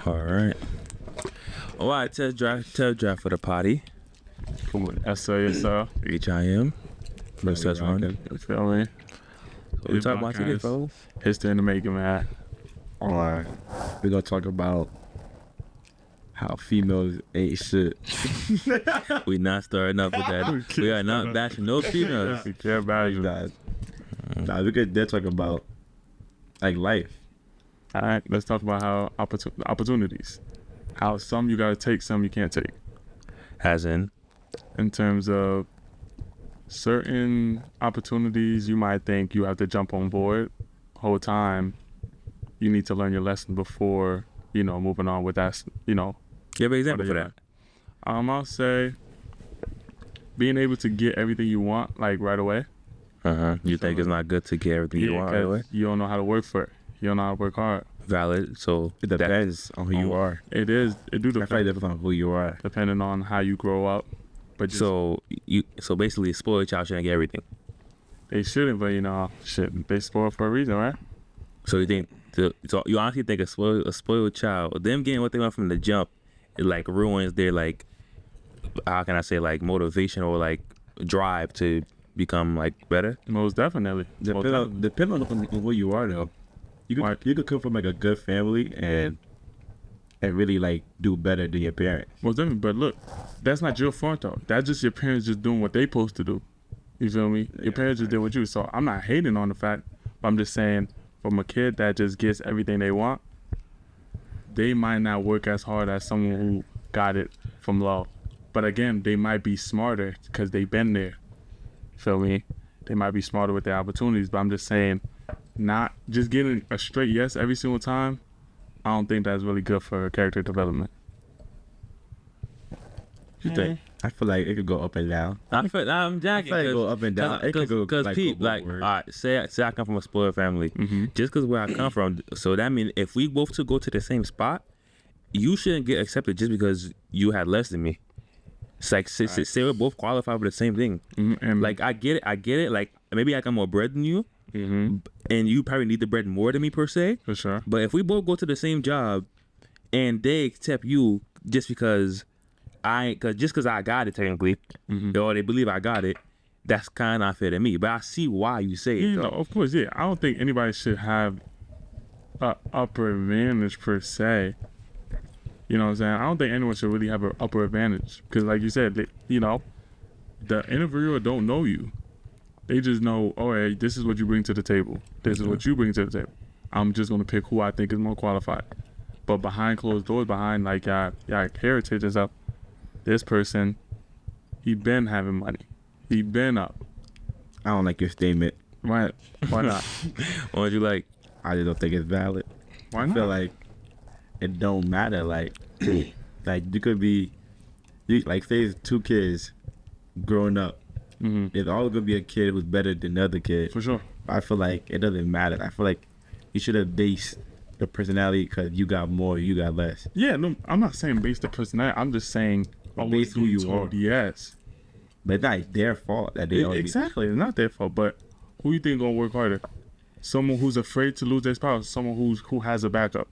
All right. All right, test drive for the potty. Yes, sir. Yes, sir. HIM. Let's test run. You feel me? What we talking about today, fellas? History in the making, man. Alright. We're gonna talk about how females ain't shit. We not starting up with that. We are not bashing no females. We care about you. Nah, we could then talk about like life. All right, let's talk about how opportunities. How some you gotta take, some you can't take. As in? In terms of certain opportunities, you might think you have to jump on board. Whole time, you need to learn your lesson before, moving on with that, Give an example for that. I'll say being able to get everything you want, like, right away. You think it's not good to get everything you want right away? You don't know how to work for it. You don't know how to work hard. Valid. So it depends on who you are. It is. It do depend. I feel like it depends on who you are. Depending on how you grow up. But so basically, a spoiled child shouldn't get everything. They shouldn't, but they spoiled for a reason, right? So you think? So you honestly think a spoiled child, them getting what they want from the jump, it like ruins their like, how can I say, like motivation or like drive to become like better? Most definitely. Depending on who you are though. You could come from like a good family and really like do better than your parents. Most definitely, but look, that's not your fault though. That's just your parents just doing what they supposed to do. You feel me? Your parents just did what you. So I'm not hating on the fact, but I'm just saying from a kid that just gets everything they want, they might not work as hard as someone who got it from low. But again, they might be smarter because they've been there. Feel me? They might be smarter with their opportunities, but I'm just saying, not just getting a straight yes every single time, I don't think that's really good for character development. You think? I feel like it could go up and down. I'm jacking. I feel like it go up and down. It could go because like, people all right. Say I come from a spoiled family. Just because where I come from, so that means if we both to go to the same spot, you shouldn't get accepted just because you had less than me. It's like say we're both qualified for the same thing. And like I get it. Like maybe I got more bread than you, and you probably need the bread more than me per se. For sure. But if we both go to the same job, and they accept you just because I got it technically, or they believe I got it, that's kind of unfair to me. But I see why you say it. No, of course, yeah. I don't think anybody should have an upper advantage per se. You know what I'm saying? I don't think anyone should really have an upper advantage because, like you said, the interviewer don't know you. They just know, hey, this is what you bring to the table. This is what you bring to the table. I'm just gonna pick who I think is more qualified. But behind closed doors, behind like y'all heritage and stuff, this person, he been having money. He been up. I don't like your statement. Right? Why not? What would you like? I just don't think it's valid. Why not? I feel like it don't matter. Like, like you could be, like say it's two kids growing up. There's always gonna be a kid who's better than the other kid. For sure. I feel like it doesn't matter. I feel like you should have based the personality because you got more, you got less. Yeah, no, I'm not saying based the personality. I'm just saying based who you are. Yes. But it's not their fault that they exactly. It's not their fault. But who you think gonna work harder? Someone who's afraid to lose their spouse. Someone who has a backup.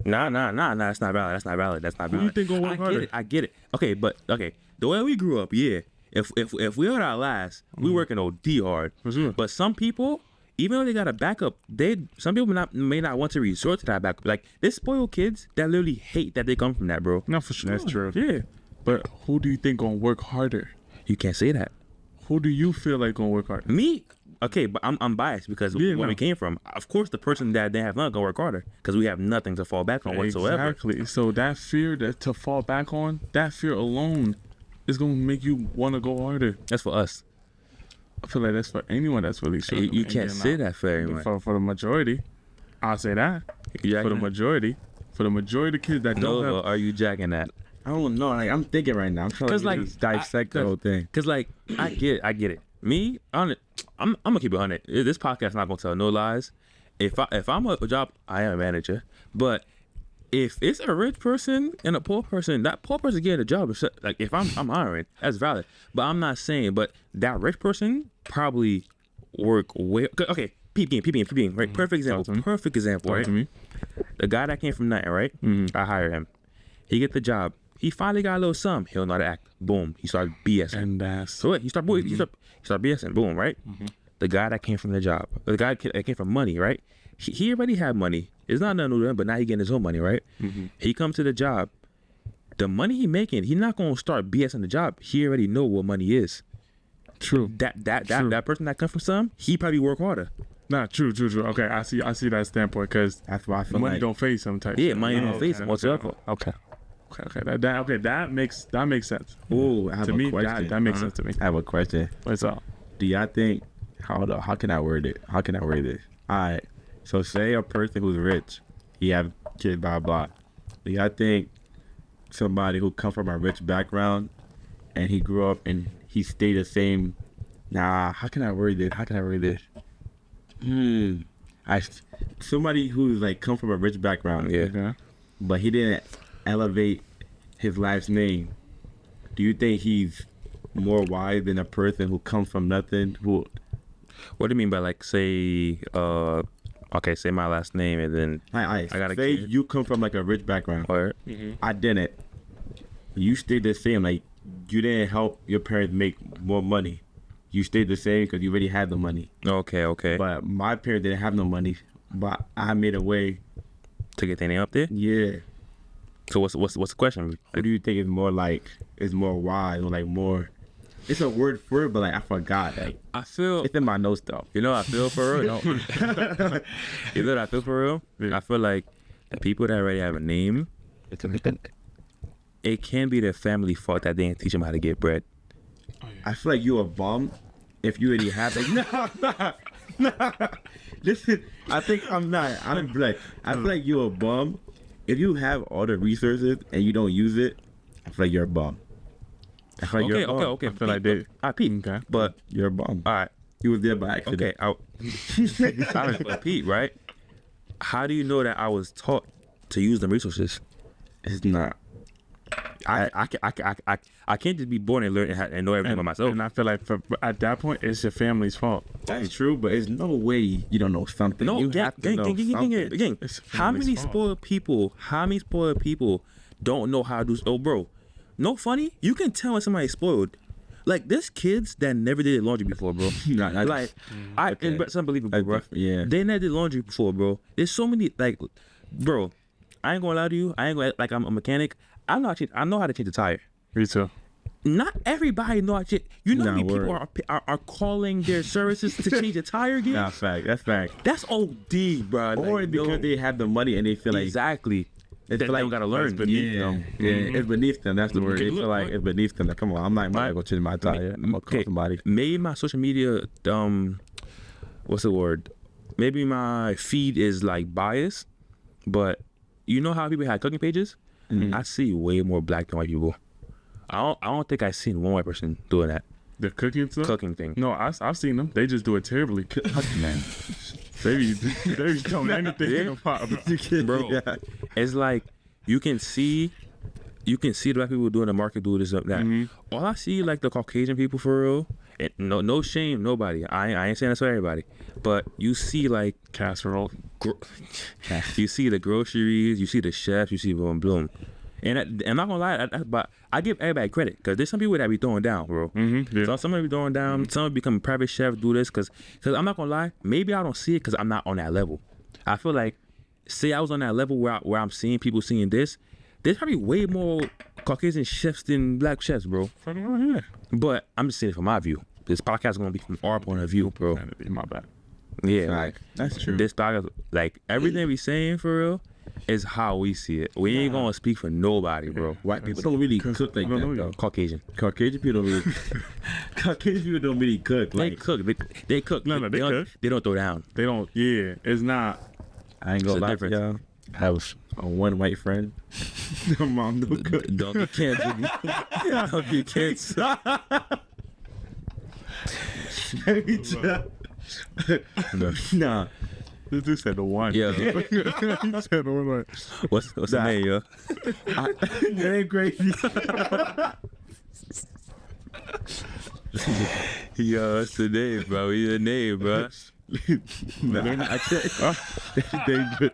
Nah. That's not valid. Who you think gonna work harder? I get it. Okay. The way we grew up, yeah. If we are our last, we working OD hard. For sure. But some people, even though they got a backup, some people may not want to resort to that backup. Like there's spoiled kids that literally hate that they come from that, bro. No, for sure. That's true. Yeah. But who do you think gonna work harder? You can't say that. Who do you feel like gonna work harder? Me? Okay, but I'm biased because we came from, of course, the person that they have not gonna work harder because we have nothing to fall back on whatsoever. Exactly. So that fear to fall back on, that fear alone is gonna make you want to go harder. That's for us. I feel like that's for anyone that's really sure. You can't say that for everyone. For the majority, I'll say that. For the majority of kids that don't have. Are you jacking that? I don't know. Like I'm thinking right now. I'm trying to just dissect the whole thing. Cause like I get it. Me, I'm gonna keep it 100. This podcast not gonna tell no lies. If I'm a job, I am a manager. But if it's a rich person and a poor person, that poor person getting a job. Like if I'm hiring, that's valid. But I'm not saying. But that rich person probably work way. Okay, peep game. Right. Perfect example. Talk Right. to me. The guy that came from nothing, right? I hire him. He get the job. He finally got a little something. He don't know how to act. Boom. He started BSing. And that's So what? He start BSing. Boom, right? The guy that came from the job. The guy that came from money, right? He already had money. It's not nothing new to him, but now he getting his own money, right? He come to the job. The money he making, he not gonna start BSing the job. He already know what money is. true. That person that come from some, he probably work harder. Nah, true. Okay, I see that standpoint because That's why I feel money like don't phase some type. Yeah, shit. money don't Okay, face him whatsoever. Okay. That makes sense. Ooh, I have To a me, question. that makes sense to me. I have a question. What's up? Do y'all think how can I word it? How can I word it? Alright. So say a person who's rich, he have kids, blah blah. Do y'all think somebody who come from a rich background and he grew up and he stayed the same? Nah, how can I word this? Somebody who's like come from a rich background, Yeah. Okay. but he didn't elevate his life's name. Do you think he's more wise than a person who comes from nothing? Who What do you mean by like say say my last name and then I got a say kid. you come from like a rich background. or I didn't. You stayed the same. Like you didn't help your parents make more money. You stayed the same because you already had the money. okay. But my parents didn't have no money. But I made a way. To get their name up there. Yeah. So what's the question? What do you think is more like? Is more wise or like more? It's a word for it, but like I forgot. Like I feel it's in my notes though. you know what I feel for real. You know what I feel for real. Yeah. I feel like the people that already have a name, it can be their family fault that they didn't teach them how to get bread. I feel like you a bum if you already have like nah. Listen, I think I'm not. I'm black. I feel like you're a bum if you have all the resources and you don't use it. I feel like you're a bum. I feel like you're a bum. Okay. I feel like they. I Pete. Okay. But You're a bum. all right. You was there by accident. Okay. But Pete, right? How do you know that I was taught to use them resources? It's not. I can't just be born and learn and know everything by myself. And I feel like at that point, it's your family's fault. That's true, but it's no way you don't know something. No, you gang, have to know something. It's how many family's fault. spoiled people don't know how to do? Oh, bro, no funny. You can tell when somebody's spoiled. Like there's kids that never did laundry before, bro. Nah, that's- Like okay. it's unbelievable, That's bro. different, yeah. They never did laundry before, bro. There's so many like, bro. I ain't gonna lie to you. I ain't gonna like I'm a mechanic. I know how to change a tire. Me too. Not everybody know how to change. You know how many Nah, people are calling their services to change a tire again? Nah, fact. That's fact. That's OD, bro. Or Like, because no. they have the money and they feel like Exactly. they They feel like don't gotta learn. beneath yeah, them. yeah, it's beneath them. That's the word. Okay, They feel look, like look. it's beneath them. Like, come on, I'm not gonna go change my tire. I'm gonna call somebody. Maybe my social media, what's the word? Maybe my feed is like biased, but you know how people have cooking pages? I see way more black than white people. I don't think I've seen one white person doing that The cooking stuff. cooking thing. No, I've seen them. They just do it terribly. Man, They be doing anything in the pot. Bro, yeah. it's like you can see the black people doing the market do this up that. All I see like the Caucasian people for real. And no shame, nobody. I ain't saying that's for everybody, but you see like Casserole. you see the groceries, you see the chefs, you see boom bloom. And I'm not gonna lie, but I give everybody credit because there's some people that be throwing down, bro. Yeah. So some be throwing down, some become private chefs, do this because I'm not gonna lie, maybe I don't see it because I'm not on that level. I feel like, say I was on that level where I'm seeing people seeing this, there's probably way more Caucasian chefs than black chefs, bro. Fucking right here. But I'm just saying it from my view. This podcast is gonna be from our point of view, bro. My bad. Yeah, Right. That's true. This podcast, like everything we saying for real, is how we see it. We ain't gonna speak for nobody, bro. White people don't really cook like I don't know that, though. you. Caucasian. Caucasian people don't really. Caucasian people don't really cook. They Like, cook. They cook. No, they don't, cook. They don't throw down. They don't. Yeah, it's not. I ain't It's gonna a lie to difference. y'all. I have one white friend. Her mom don't cook. Don't you can't. Don't you can't. Every time. Nah. This dude said the one. Yeah. He said the one. What's the name, yo? That ain't crazy. Yo, what's the name, bro? We the name, bro. Nah, I can't. That's dangerous.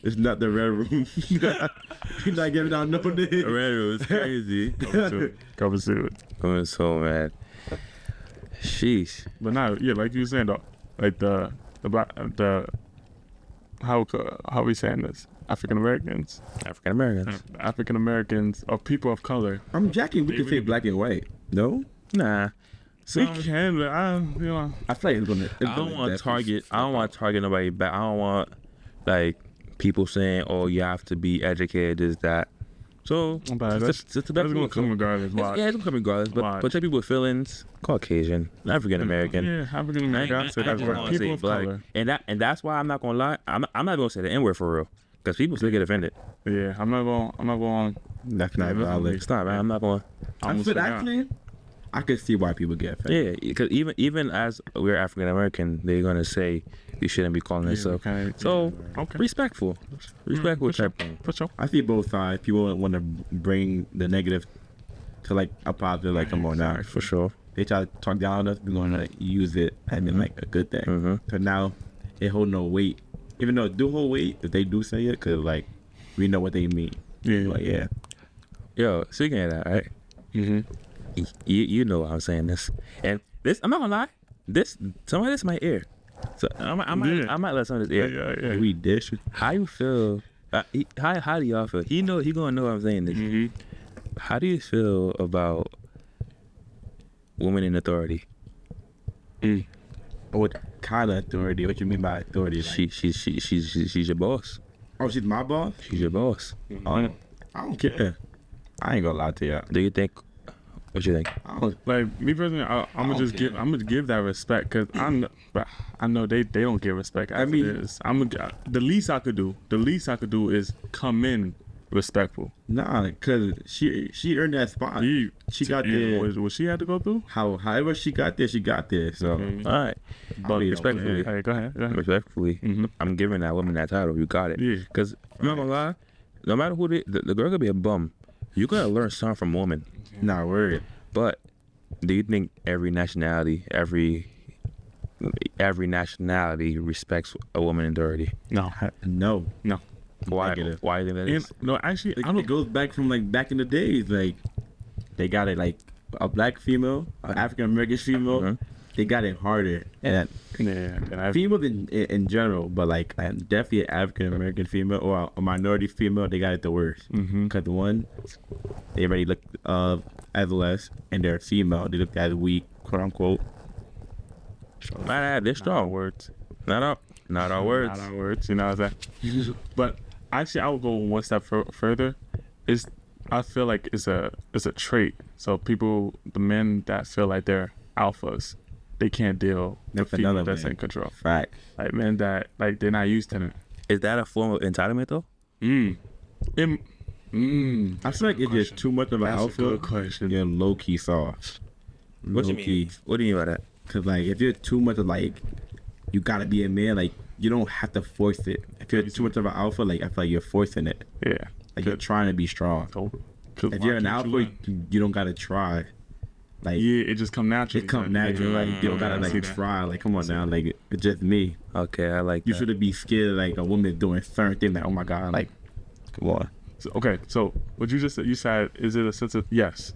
It's not the red room. You're not giving out no names. Red Room is crazy. Cover suit. I'm so mad. Sheesh. But now, yeah, like you were saying though, like the how we saying this? African Americans or people of color. I'm jacking. We can say black and white. No, Nah. So We can, but I feel like it's gonna. I don't want to target. I don't want to target nobody back. I don't want like people saying, "Oh, you have to be educated." This that. So But that's gonna come regardless. Why? Yeah, it's gonna come regardless. Why? But check people with feelings. Caucasian, African American. Yeah, African American. So that's gonna right. say People of black. color. And that's why I'm not gonna lie. I'm not gonna say the N word for real, because people still get offended. Yeah, I'm not going. That's not valid. It's not, man. I'm not gonna. I feel actually, I could see why people get offended. Yeah, because even as we're African American, they're gonna say you shouldn't be calling yourself. So Okay. respectful type thing. For sure. I see both sides. People want to bring the negative to like a positive. Like, come on now. For sure. They try to talk down on us. We're going to use it and then like a good thing. Mhm. So now it hold no weight. Even though it do hold weight, if they do say it, because like we know what they mean. Yeah. Like, yeah. Yo, speaking of that, right? Mm-hmm. You know I'm saying this, and this I'm not gonna lie. Some of this my ear. So I might let some of this air. Yeah. We dish. How you feel? How do y'all feel? He gonna know I'm saying this. Mm-hmm. How do you feel about women in authority? What kind of authority? What you mean by authority? Like, She's your boss. oh, she's my boss? She's your boss. I don't care. I ain't gonna lie to you. Do you think? What you think? I don't, Like me personally, I'm gonna just give. I'm gonna give that respect because I know they don't give respect. As I mean- it is. The least I could do is come in respectful. nah, cause she earned that spot. She got there. What she had to go through. However she got there, she got there. So All right, but mean, respectfully, Hey, go ahead. respectfully, Mhm. I'm giving that woman that title. You got it. Yeah. Because I'm not gonna lie, no matter who the girl could be a bum, you gotta learn something from a woman. not worried. But do you think every nationality respects a woman in authority? No. No. Why? Negative. Why do you think that is? No, actually, I It don't. goes back from like back in the days. Like they got it like a black female, an African American female. Mhm. They got it harder, and Yeah. And I, females in general, but like definitely an African American female or a minority female, they got it the worst. Mhm. Cause the one, they already look as less, and they're female. They look as weak, quote unquote. They're not our strong. words. Not our words. Not our words. You know what I'm saying? But actually, I would go one step further. I feel like it's a trait. So the men that feel like they're alphas, they can't deal with That's female another that's man. in control. Fact. Like men that like they're not used to it. Is that a form of entitlement though? I feel like it's just too much of an That's a alpha. good question. You're low key soft. What do you mean? What do you mean by that? Cause like if you're too much of like, you gotta be a man. Like you don't have to force it. If you're too much of an alpha, like I feel like you're forcing it. Yeah. Like you're trying to be strong. If you're an alpha, you don't gotta try. Like yeah, it just come naturally. it come natural. Like you don't gotta I see like that. try. Like come on now. Like it's just me. Okay, I like You that. shouldn't be scared like a woman doing certain things. Like oh my god. Like come on. So what you just said, you said, is it a sense of, yes,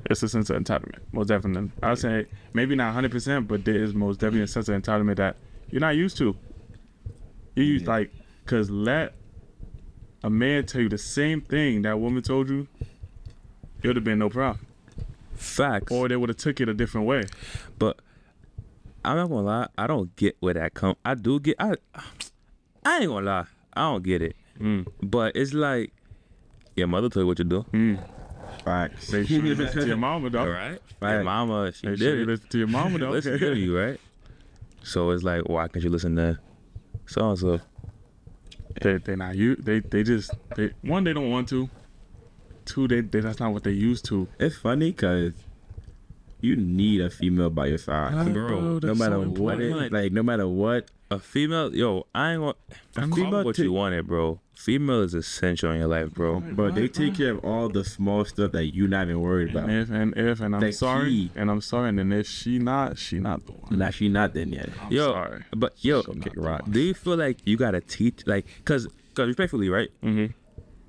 it's a sense of entitlement, most definitely. I would say maybe not 100%, but there is most definitely a sense of entitlement that you're not used to. You use like, cause let a man tell you the same thing that woman told you, it would have been no problem, Facts. or they would have took it a different way. But I'm not gonna lie, I don't get where that come. I do get. I ain't gonna lie, I don't get it. But it's like your mother told you what to do. Facts. They should listen to your mama though. All right. Your mama, she They did should it. listen to your mama though. Listen to you, right? So it's like, why can't you listen to so and so? They not you. They one, they don't want to. Two, that's not what they used to. It's funny because you need a female by your side, Bro, no that's matter so what important. it like. No matter what. A female, yo, I ain't gonna. female Female, what take- you wanted, bro. Female is essential in your life, bro. But they take care of all the small stuff that you're not even worried about. And if I'm The sorry, key. and then if she not the one. Nah, she not then yet. Yo, sorry. but yo, Kick rock. do you feel like you gotta teach, like, cause Because respectfully, right?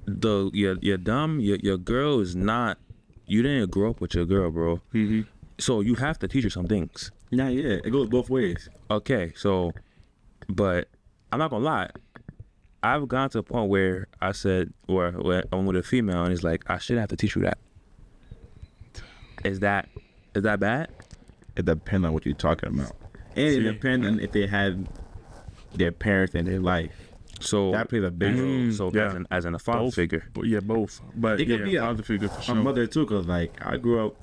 Your dumb, your girl is not. You didn't grow up with your girl, bro. So you have to teach her some things. Yeah, it goes both ways. Okay, so, but I'm not gonna lie. I've gone to a point where I said, where I'm with a female, and it's like I shouldn't have to teach you that. Is that bad? It depends on what you're talking about, and it depends on if they had their parents in their life. So that plays a big role. So as in a father figure. Yeah, both. But it could be a father figure for sure. A mother too, cause like I grew up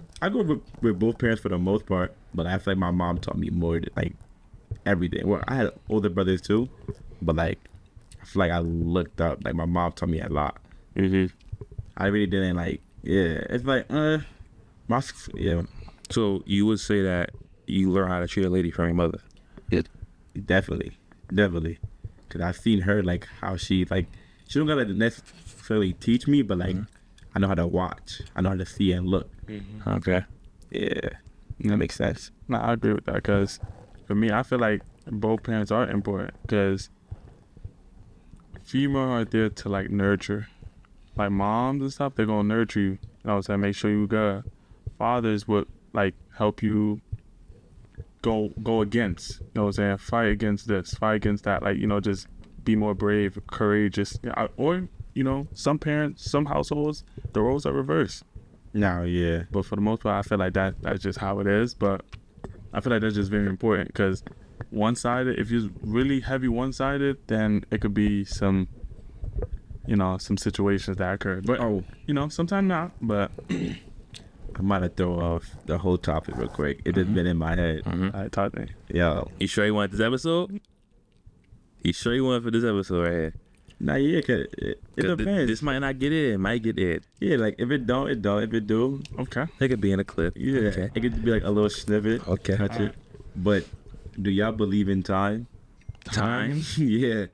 with both parents for the most part, but I feel like my mom taught me more like everything. Well, I had older brothers too, but like I feel like I looked up. Like my mom taught me a lot. I really didn't like. Yeah, it's like yeah. So you would say that you learn how to treat a lady from your mother? Definitely. Cause I've seen her like how she don't gotta necessarily teach me, but like I know how to watch. I know how to see and look. Okay. Yeah, that makes sense. No, I agree with that because for me, I feel like both parents are important because female are there to like nurture. Like moms and stuff, they're gonna nurture you. You know what I'm saying? Make sure you good. Fathers would like help you go against, you know what I'm saying, fight against this, fight against that, like, you know, just be more brave, courageous. Or, you know, some parents, some households, the roles are reversed. No, yeah. But for the most part, I feel like that's just how it is. But I feel like that's just very important because one-sided, if you're really heavy one-sided, then it could be some, you know, some situations that occur. But, you know, sometimes not, but... I might have thrown off the whole topic real quick. It just been in my head. I taught me. Yo. You sure you want this episode? You sure you want for this episode right here? Nah, yeah, cause it depends. This might not get in. It might get in. Yeah, like if it don't, it don't. If it do, okay. It could be in a clip. Yeah. Okay. It could be like a little snippet. Okay. Touch it. But do y'all believe in time? Time? Yeah.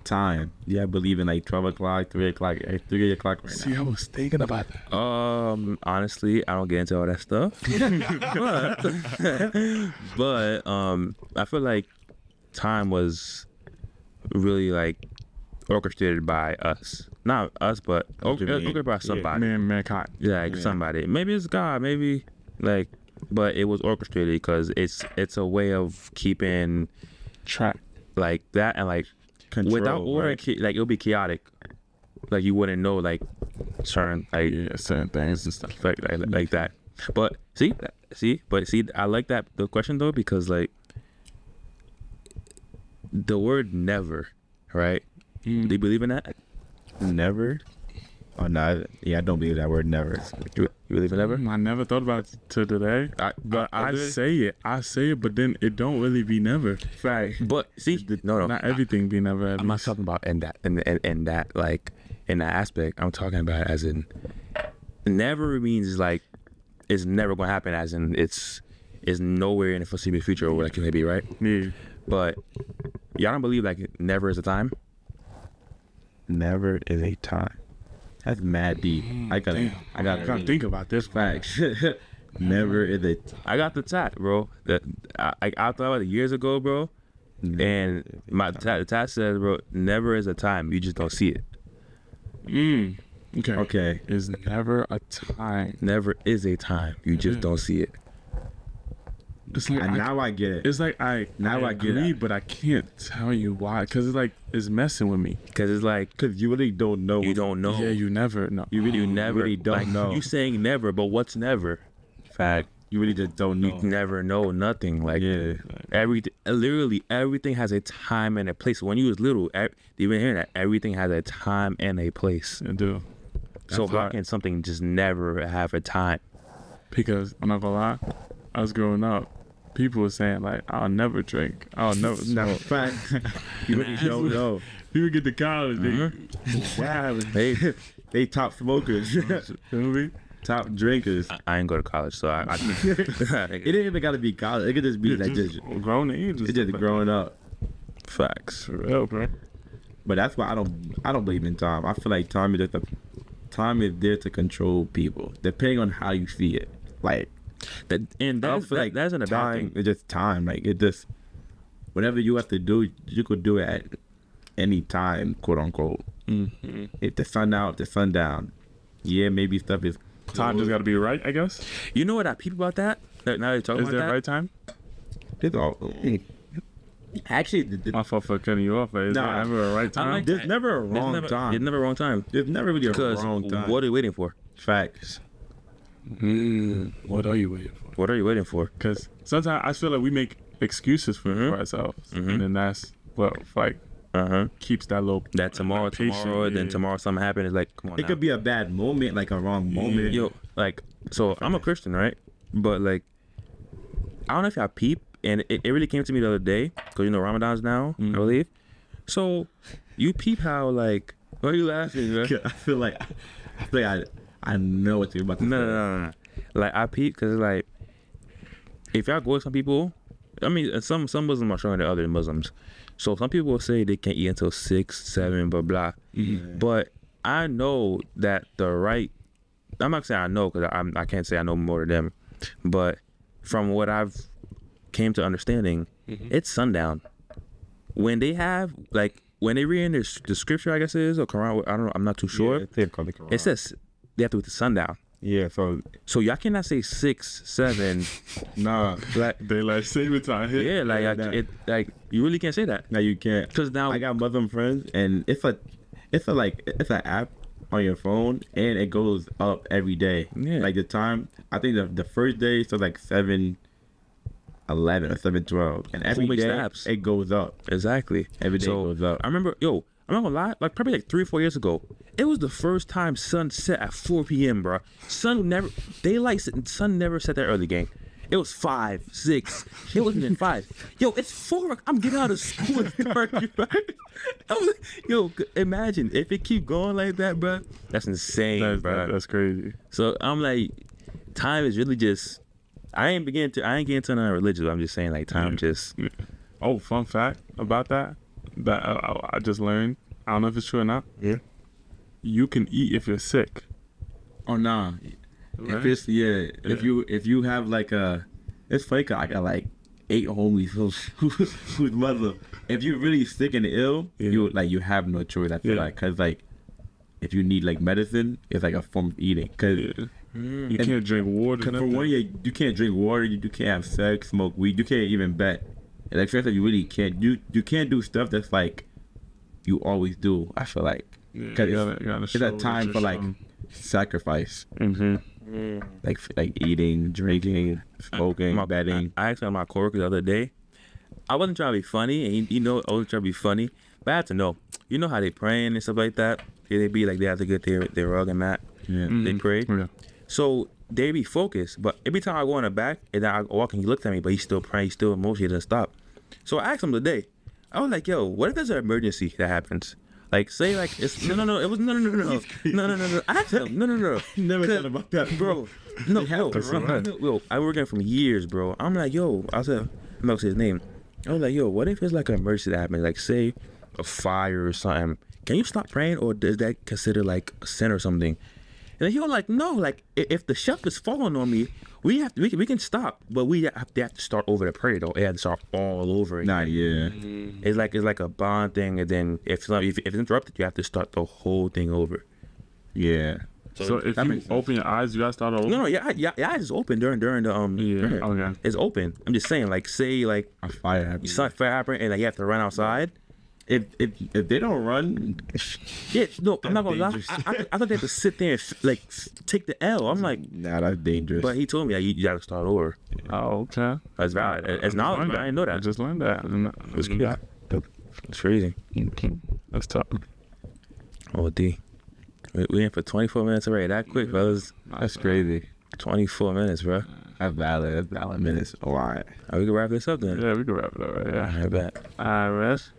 Time. Yeah, I believe in like 12 o'clock, 3 o'clock, 3 o'clock right now. See, I was thinking about that. Honestly, I don't get into all that stuff. but I feel like time was really like orchestrated by us. Not us, but orchestrated by somebody. Mankind. Yeah, like somebody. Maybe it's God, maybe like, but it was orchestrated because it's a way of keeping track like that and like control, without order, right? like it'll be chaotic. Like you wouldn't know like certain certain things and stuff like that. But see, I like that the question though because like the word never, right? Do you believe in that? Never? Oh no, I don't believe that word never. You believe in never? I never thought about it till today. I say it, but then it don't really be never. Fact. But see, no, not everything be never. I'm not talking about in that like in that aspect. I'm talking about as in never means like it's never gonna happen. As in it's nowhere in the foreseeable future or like it may be, right? Yeah. But y'all don't believe like never is a time. Never is a time. That's mad deep. I gotta think about this. Facts. Never is a. I got the tat, bro. I thought about it years ago, bro. And the tat says, bro, never is a time. You just don't see it. Okay. Is never a time. Never is a time. You just don't see it. It's like now I get it. It's like I agree, but I can't tell you why. Because it's like it's messing with me. Because it's like you really don't know. You don't know. Yeah, you never know. You never really don't know. You saying never, but what's never? Fact. You really just don't know. You never know nothing. Like literally everything has a time and a place. When you was little, you've been hearing that everything has a time and a place. It do. So how can something just never have a time? Because I'm not gonna lie, I was growing up. People were saying like, "I'll never drink. I'll never smoke." Fact. You really don't know. People get to college, they top smokers. Feel me? Top drinkers. I ain't go to college, so I it didn't even gotta be college. It could just be like just grown age. It's just growing up. Facts. For real, bro. But that's why I don't believe in time. I feel like time is there to control people, depending on how you see it. Like that, and that's like that's an time. It's just time. Like it just whatever you have to do, you could do it at any time, quote unquote. Mm-hmm. If the sun out, the sun down. Yeah, maybe stuff is Time just got to be right, I guess. You know what I peep about that? Now that you're talking Is about there that? right time? it's all. Actually, My fault for cutting you off, but is Nah. there ever a right time? like there's never a wrong There's time. never a wrong time. There's never really a Because wrong time. what are you waiting for? Facts. What are you waiting for? What are you waiting for? Because sometimes I feel like we make excuses for ourselves, and then that's what like keeps that little That tomorrow, then tomorrow something happens. It's like, come on. It now. could be a bad moment, like a wrong moment. Yo, like, so I'm a Christian, right? But like, I don't know if y'all peep, and it really came to me the other day, because you know Ramadan's now, I believe. So you peep how like, why are you laughing, bro? I feel like I know what you're about to say. No. Like I peep because like, if y'all go with some people, I mean, some Muslims are stronger than other Muslims. So some people will say they can't eat until 6, 7, blah blah. But I know that the right. I'm not saying I know because I can't say I know more than them, but from what I've came to understanding, it's sundown. When they have like when they read in the scripture, I guess it is or Quran. I don't know. I'm not too sure. Yeah, it's called the Quran. It says they have to wait to sundown. Yeah, so y'all cannot say 6, 7. nah, Like daylight saving time hit. yeah, like that- it like you really can't say that now you can't. because now I got Muslim friends, and it's an app on your phone, and it goes up every day. Yeah. Like the time, I think the first day so like 7:11 or 7:12, and every makes day the apps? it goes up. exactly Every day so goes up. I remember I'm not gonna lie, like probably like 3 or 4 years ago, it was the first time sun set at 4 p.m. bro. Sun never set that early, gang. It was 5, 6. It wasn't even 5. Yo, it's 4. I'm getting out of school. It's dark. Yo, imagine if it keep going like that, bro. That's insane, bro. That's crazy. So I'm like, time is really just. I ain't getting into nothing religious. I'm just saying like time just. Oh, fun fact about that I just learned. I don't know if it's true or not. Yeah. You can eat if you're sick. Oh nah. Right? If you have like it's funny 'cause I got like 8 homies who's Muslim. If you're really sick and ill, you have no choice. I feel like 'cause like if you need like medicine, it's like a form of eating. 'Cause you can't drink water. for one, you can't drink water. You can't have sex, smoke weed. You can't even bet. And like you really can't. You can't do stuff that's like you always do. I feel like because it's a time for like sacrifice. Like eating, drinking, smoking, betting. I asked my coworker the other day. I wasn't trying to be funny, and you know, I wasn't trying to be funny, but I had to know. You know how they praying and stuff like that? They be like they have to get their rug and mat. Yeah. They pray. Yeah. So they be focused, but every time I go in the back and then I walk and he looked at me, but he's still praying, he's still emotional, he doesn't stop. So I asked him today. I was like, yo, what if there's an emergency that happens? Like, say, like, it's no. I asked him, no. Never thought about that, Bro, no, I worked there for years, bro. I'm like, yo, I'm not gonna say his name. I was like, yo, what if it's like an emergency that happens? Like, say, a fire or something. Can you stop praying, or is that considered like a sin or something? And he was like, no, like, if the chef is falling on me, we can stop, but we have to start over the prayer though. It had to start all over again. Nah, yeah. It's like a bond thing, and then if it's interrupted, you have to start the whole thing over. Yeah. So if you open your eyes, you gotta start over. No, yeah, eyes is open during the Yeah. Okay. It's open. I'm just saying, like, say like A fire you happens. saw fire happen and like you have to run outside. If they don't run, Yeah, no, I'm not gonna lie. dangerous. I thought they had to sit there and take the L. I'm like, nah, that's dangerous. but he told me you gotta start over. Oh, okay. That's valid. It's knowledge. I didn't know I that. just learned that. It's crazy. That's tough. Oh, D. We in for 24 minutes already. That quick, fellas. That's crazy. 24 minutes, bro. That's valid minutes. All right. We can wrap this up then. Yeah, we can wrap it up right. Yeah. I bet. All right, rest.